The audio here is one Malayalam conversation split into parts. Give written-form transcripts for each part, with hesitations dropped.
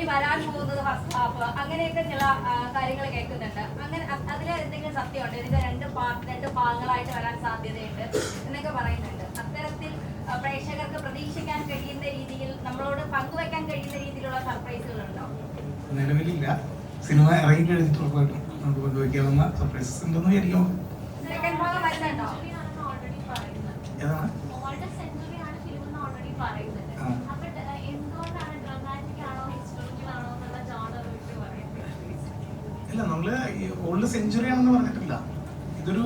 ഇനി വരാൻ പോകുന്നത് ഫസ്റ്റ് ഹാഫ് അങ്ങനെയൊക്കെ ചില കാര്യങ്ങൾ കേൾക്കുന്നുണ്ട്. അങ്ങനെ അതിൽ എന്തെങ്കിലും സത്യമുണ്ട്? ഇതിന്റെ രണ്ട് ഭാഗങ്ങളായിട്ട് വരാൻ സാധ്യതയുണ്ട് എന്നൊക്കെ പറയുന്നുണ്ട്. അത്തരത്തിൽ പ്രേക്ഷകർക്ക് പ്രതീക്ഷിക്കാൻ കഴിയുന്ന രീതിയിൽ, നമ്മളോട് പങ്കുവെക്കാൻ കഴിയുന്ന രീതിയിലുള്ള സർപ്രൈസുകളുണ്ടോ? നിലവിലില്ല. സിനിമ ഇറങ്ങി കഴിഞ്ഞിട്ടുറപ്പായിട്ടും നമുക്ക് പങ്കുവെക്കാവുന്ന സർപ്രൈസസ് ഉണ്ടെന്ന് വിചാരിക്കും. സെക്കൻഡ് ഭാഗം വരുന്നുണ്ടോ? ഏതാണ്? ഇല്ല, നമ്മള് ഓൾഡ് സെഞ്ചുറി ആണെന്ന് പറഞ്ഞിട്ടില്ല. ഇതൊരു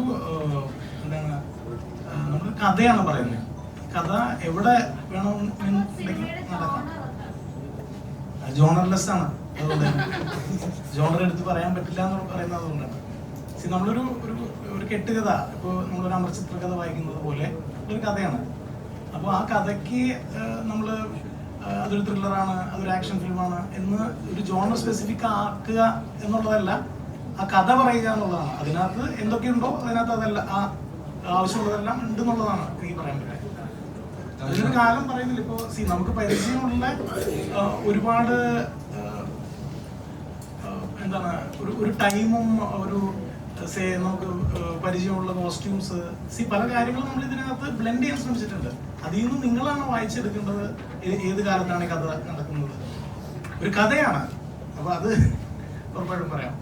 എന്താണ്, നമ്മള് കഥയാണ് പറയുന്നത്. കഥ എവിടെ വേണമെന്നുണ്ടെങ്കിൽ നടക്കാം. ജോണർലെസ് ആണ്. അതുകൊണ്ട് ജോണർ എടുത്ത് പറയാൻ പറ്റില്ല എന്ന് പറയുന്നത് അതുകൊണ്ടാണ്. നമ്മളൊരു ഒരു കെട്ടുകഥ, ഇപ്പോൾ നമ്മളൊരു അമർചിത്ര കഥ വായിക്കുന്നത് പോലെ ഒരു കഥയാണ്. അപ്പോൾ ആ കഥയ്ക്ക് നമ്മൾ അതൊരു ത്രില്ലറാണ്, അതൊരു ആക്ഷൻ ഫിലിമാണ് എന്ന് ഒരു ജോണർ സ്പെസിഫിക് ആക്കുക എന്നുള്ളതല്ല, ആ കഥ പറയുക എന്നുള്ളതാണ്. അതിനകത്ത് എന്തൊക്കെയുണ്ടോ അതിനകത്ത് അതല്ല, ആ ആവശ്യമുള്ളതെല്ലാം ഉണ്ട് എന്നുള്ളതാണ് എനിക്ക് പറയാൻ പറ്റുന്നത്. അതിനൊരു കാലം പറയുന്നില്ല. ഇപ്പോൾ നമുക്ക് പരിചയമുള്ള ഒരുപാട് എന്താണ് ഒരു ടൈമും ഒരു നമുക്ക് പരിചയമുള്ള കോസ്റ്റ്യൂംസ്, പല കാര്യങ്ങളും നമ്മൾ ഇതിനകത്ത് ബ്ലെൻഡ് ചെയ്യാൻ ശ്രമിച്ചിട്ടുണ്ട്. അതിൽ നിന്ന് നിങ്ങളാണ് വായിച്ചെടുക്കേണ്ടത് ഏത് കാലത്താണ് ഈ കഥ നടക്കുന്നത്. ഒരു കഥയാണ്, അപ്പൊ അത് ഉറപ്പായിട്ടും പറയാം.